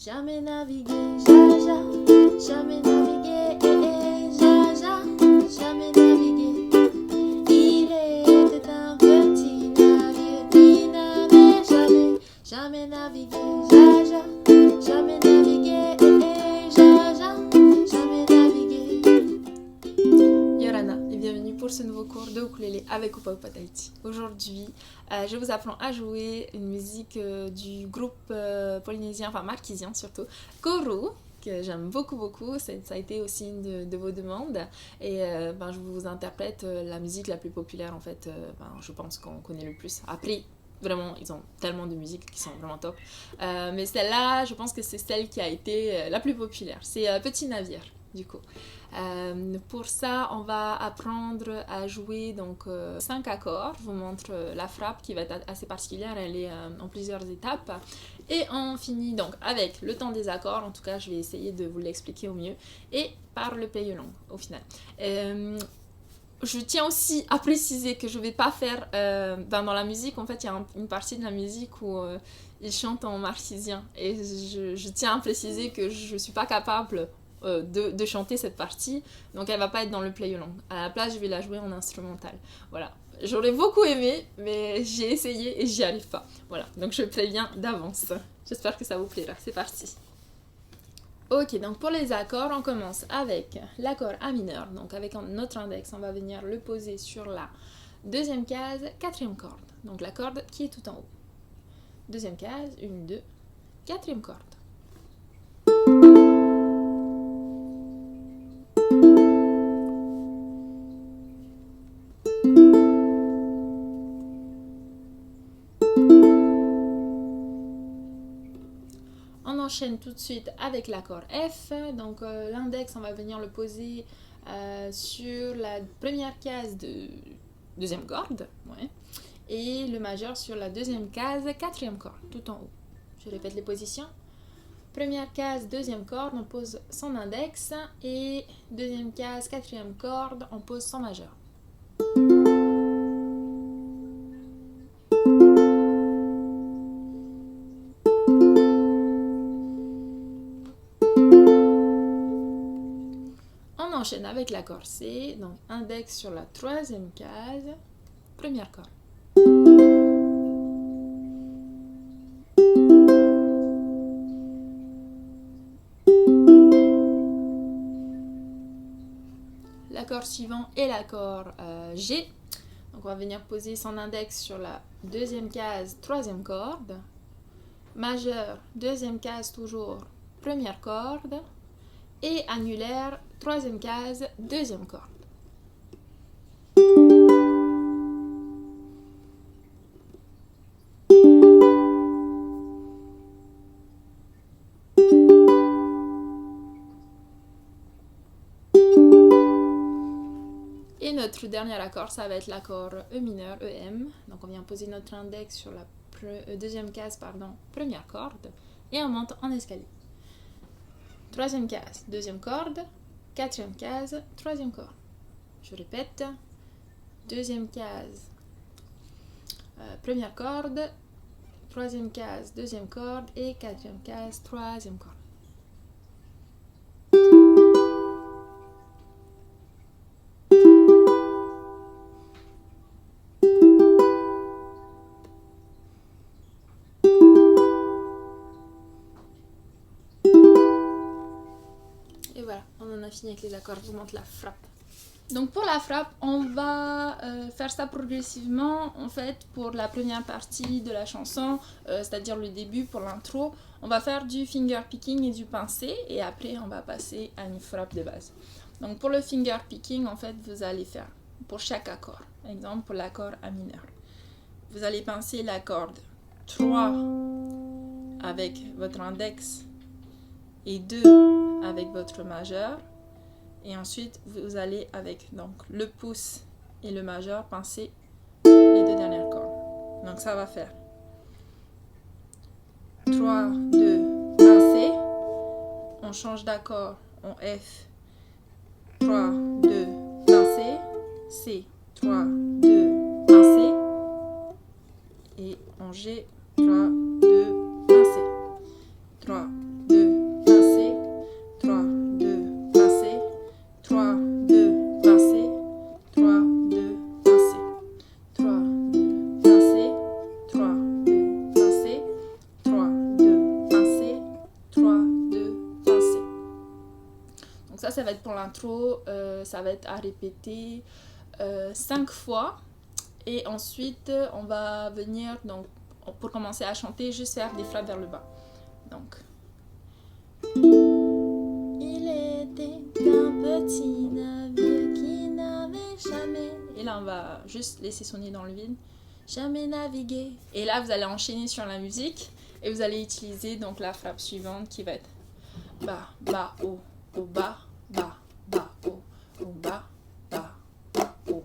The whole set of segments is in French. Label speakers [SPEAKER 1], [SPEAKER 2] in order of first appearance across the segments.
[SPEAKER 1] Jamais navigué, jaja, jamais navigué, jaja, jamais navigué. Il était un petit navire qui n'avait jamais navigué, jaja, jamais navigué, jaja, jamais navigué. Yorana et bienvenue pour ce nouveau cours de ukulélé avec Upa Upa Tahiti. Aujourd'hui, je vous apprends à jouer une musique du groupe polynésien, enfin marquisien surtout, Koru, que j'aime beaucoup. Ça a été aussi une de vos demandes. Et je vous interprète la musique la plus populaire en fait, je pense qu'on connaît le plus. Après, vraiment, ils ont tellement de musiques qui sont vraiment top. Mais celle-là, je pense que c'est celle qui a été la plus populaire. C'est Petit Navire, du coup. Pour ça, on va apprendre à jouer donc 5 accords. Je vous montre la frappe qui va être assez particulière, elle est en plusieurs étapes. Et on finit donc avec le temps des accords, en tout cas je vais essayer de vous l'expliquer au mieux, et par le play along au final. Je tiens aussi à préciser que je ne vais pas faire, dans la musique, en fait il y a une partie de la musique où ils chantent en marquisien, et je tiens à préciser que je ne suis pas capable de chanter cette partie, donc elle va pas être dans le play along. À la place, je vais la jouer en instrumental. Voilà. J'aurais beaucoup aimé, mais j'ai essayé et j'y arrive pas. Voilà. Donc je préviens d'avance. J'espère que ça vous plaira. C'est parti. Ok, donc pour les accords, on commence avec l'accord A mineur. Donc avec notre index, on va venir le poser sur la deuxième case, quatrième corde. Donc la corde qui est tout en haut. Deuxième case, 1, 2, quatrième corde. On enchaîne tout de suite avec l'accord F. Donc l'index, on va venir le poser sur la première case de deuxième corde. Ouais. Et le majeur sur la deuxième case, quatrième corde, tout en haut. Je répète les positions. Première case, deuxième corde, on pose son index. Et deuxième case, quatrième corde, on pose son majeur. On enchaîne avec l'accord C, donc index sur la troisième case, première corde. L'accord suivant est l'accord G. Donc on va venir poser son index sur la deuxième case, troisième corde. Majeur, deuxième case toujours, première corde. Et annulaire, troisième case, deuxième corde. Et notre dernier accord, ça va être l'accord E mineur, EM. Donc on vient poser notre index sur la deuxième case, première corde. Et on monte en escalier. Troisième case, deuxième corde. Quatrième case, troisième corde. Je répète. Deuxième case, première corde. Troisième case, deuxième corde. Et quatrième case, troisième corde. Et voilà, on en a fini avec les accords. Je vous montre la frappe. Donc pour la frappe, on va faire ça progressivement. En fait, pour la première partie de la chanson, c'est-à-dire le début pour l'intro, on va faire du finger picking et du pincé. Et après, on va passer à une frappe de base. Donc pour le finger picking, en fait, vous allez faire pour chaque accord. Par exemple, pour l'accord A mineur. Vous allez pincer la corde 3 avec votre index et 2 avec votre majeur. Et ensuite, vous allez avec donc, le pouce et le majeur pincer les deux dernières cordes. Donc ça va faire 3, 2, pincé. On change d'accord en F. 3, 2, pincé. C, 3, 2, pincé. Et en G, 3, 2, pincé. 3, 2,
[SPEAKER 2] va être pour l'intro, ça va être à répéter 5 fois. Et ensuite, on va venir, donc, pour commencer à chanter, juste faire des frappes vers le bas. Donc. Il était un petit navire qui n'avait jamais... Et là, on va juste laisser sonner dans le vide. Jamais navigué. Et là, vous allez enchaîner sur la musique. Et vous allez utiliser donc la frappe suivante qui va être bas, bas, haut, haut, bas, bas, bas, haut, haut, bas, bas, bas, haut,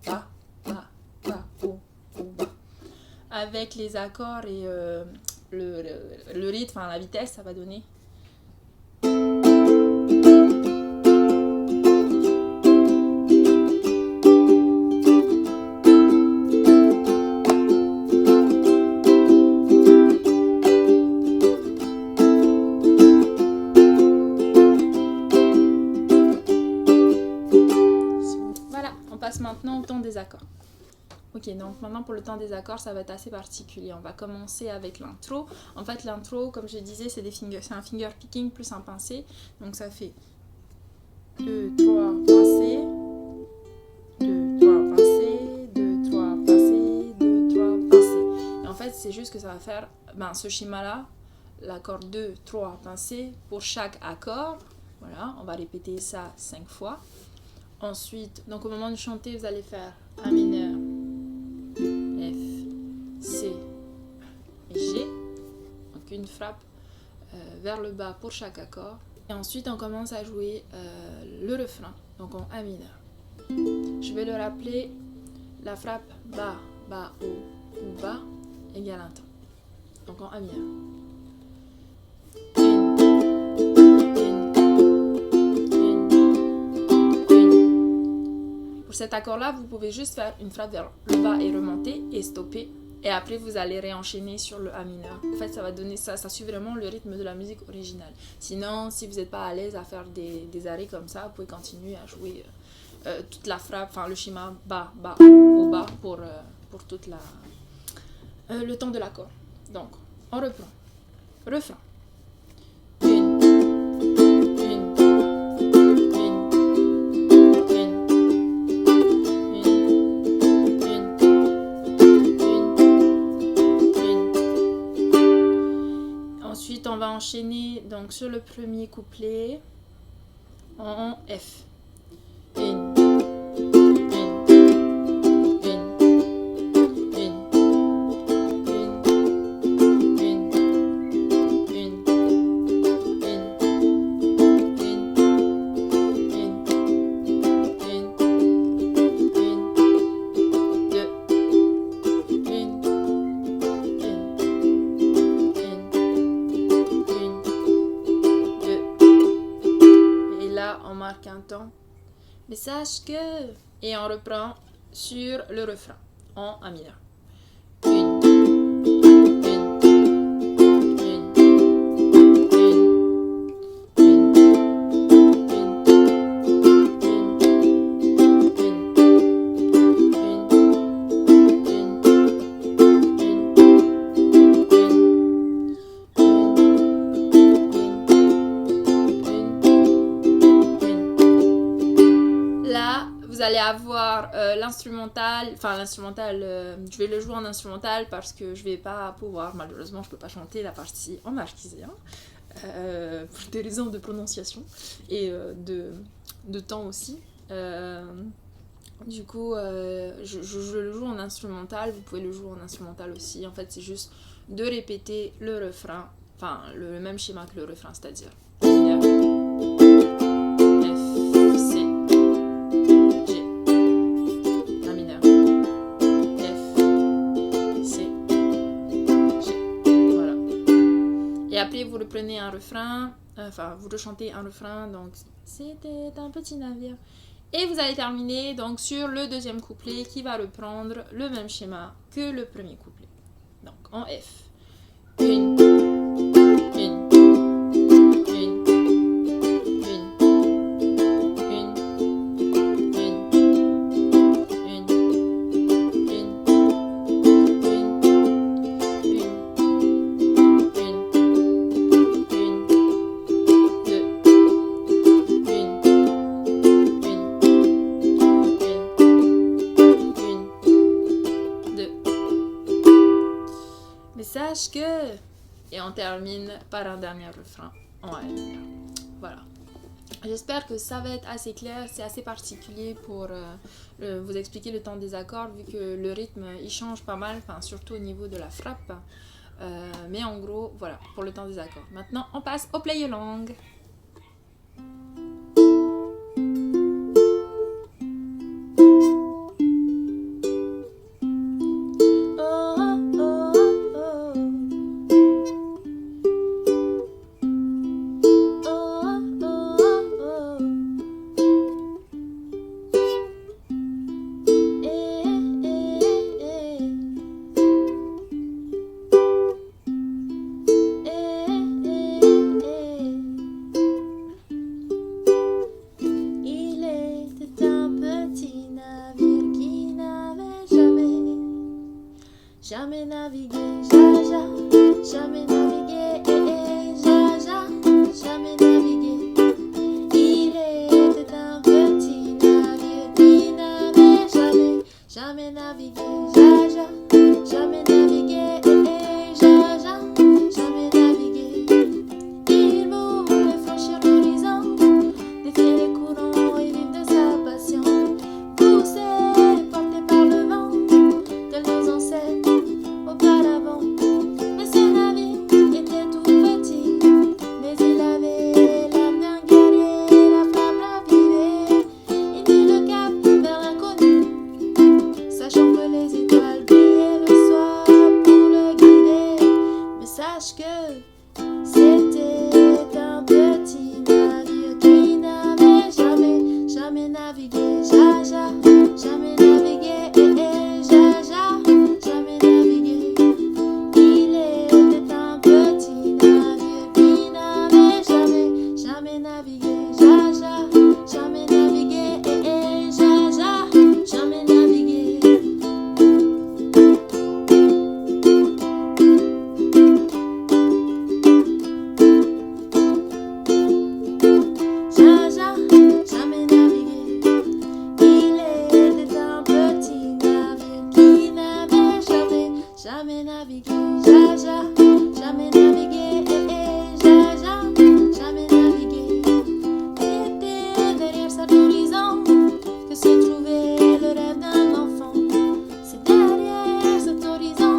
[SPEAKER 2] bas, bas, bas, haut, bas. Avec les accords et le rythme, enfin la vitesse, ça va donner. Maintenant au temps des accords. Ok, donc maintenant pour le temps des accords, ça va être assez particulier. On va commencer avec l'intro. En fait, l'intro, comme je disais, c'est un finger picking plus un pincé. Donc ça fait 2, 3 pincés, 2, 3 pincés, 2, 3 pincés, 2, 3 pincés. Et en fait, c'est juste que ça va faire ce schéma-là, l'accord 2, 3 pincés pour chaque accord. Voilà, on va répéter ça 5 fois. Ensuite, donc au moment de chanter, vous allez faire A mineur, F, C et G. Donc une frappe vers le bas pour chaque accord. Et ensuite, on commence à jouer le refrain, donc en A mineur. Je vais le rappeler, la frappe bas, bas, haut ou bas égale un temps. Donc en A mineur. Pour cet accord-là, vous pouvez juste faire une frappe vers le bas et remonter et stopper. Et après, vous allez réenchaîner sur le A mineur. En fait, ça va donner ça suit vraiment le rythme de la musique originale. Sinon, si vous n'êtes pas à l'aise à faire des arrêts comme ça, vous pouvez continuer à jouer toute la frappe, enfin le schéma bas, bas, haut, bas pour toute le temps de l'accord. Donc, on reprend. Refrain. Ensuite, on va enchaîner donc sur le premier couplet en F. Un temps, mais sache que, et on reprend sur le refrain en A mineur. Vous allez avoir l'instrumental, je vais le jouer en instrumental parce que je vais pas pouvoir, malheureusement je peux pas chanter la partie en marquisien pour des raisons de prononciation et de temps aussi. Du coup, je le joue en instrumental, vous pouvez le jouer en instrumental aussi. En fait, c'est juste de répéter le refrain, enfin le même schéma que le refrain, c'est-à-dire et après, vous reprenez un refrain, vous rechantez un refrain, donc c'était un petit navire. Et vous allez terminer donc sur le deuxième couplet qui va reprendre le même schéma que le premier couplet. Donc en F. Une. Mais sache que... Et on termine par un dernier refrain en A mineur. Voilà. J'espère que ça va être assez clair, c'est assez particulier pour vous expliquer le temps des accords vu que le rythme il change pas mal, surtout au niveau de la frappe. Mais en gros, voilà, pour le temps des accords. Maintenant, on passe au play along.
[SPEAKER 1] Jamais navigué, jaja, jamais navigué, jaja, jamais navigué. Il était un petit navire qui n'avait jamais navigué, jaja, jamais navigué, jaja, jamais navigué. Il voulait franchir l'horizon, défier les courants et vivre de sa passion. Poussé, porté par le vent, tels nos ancêtres auparavant. Mais ce navire était tout petit, mais il avait l'âme d'un guerrier, la flamme ravivée. Il mit le cap vers l'inconnu, sachant que les étoiles brillaient le soir pour le guider. Mais sache que c'était un petit navire qui n'avait jamais navigué, jaja, jamais navigué, jaja, jamais navigué. Il était un petit navire qui n'avait jamais navigué, jaja, jamais navigué, jaja, jamais navigué. Jaja, jamais navigué. Il était un petit navire qui n'avait jamais navigué. Jaja, jamais navigué. Jaja, jamais navigué. C'était derrière cet horizon que se trouvait le rêve d'un enfant. C'est derrière cet horizon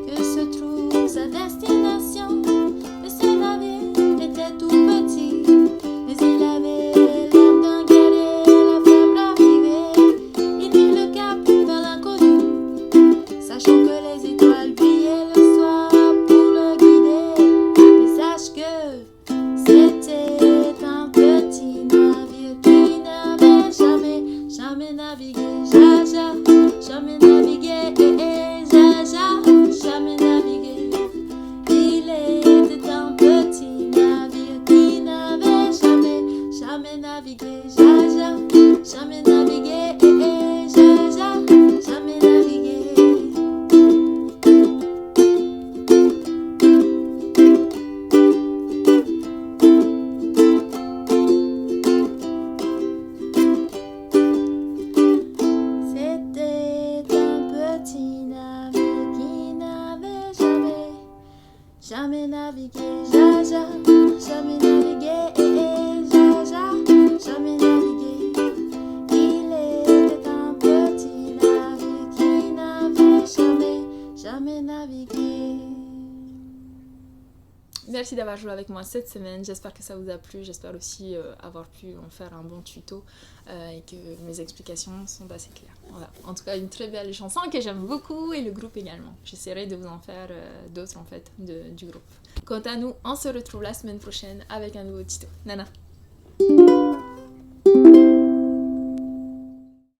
[SPEAKER 1] que se trouve sa destination. Mais ce navire était tout petit, mais il avait l'âme d'un guerrier, la flamme ravivée. Il mit le cap vers l'inconnu, sachant que les étoiles brillaient le soir pour le guider. Mais sache que c'était un petit navire qui n'avait jamais navigué, jaja, jamais navigué, jaja, jamais navigué. Il était un petit navire qui n'avait jamais navigué, jaja, jamais navigué, jaja, jamais navigué. C'était un petit navire qui n'avait jamais navigué, jaja, jamais navigué, jaja, jamais navigué. Il était un petit navire qui n'avait jamais navigué.
[SPEAKER 2] Merci d'avoir joué avec moi cette semaine, j'espère que ça vous a plu, j'espère aussi avoir pu en faire un bon tuto et que mes explications sont assez claires. Voilà. En tout cas, une très belle chanson que j'aime beaucoup et le groupe également. J'essaierai de vous en faire d'autres en fait du groupe. Quant à nous, on se retrouve la semaine prochaine avec un nouveau tuto. Nana!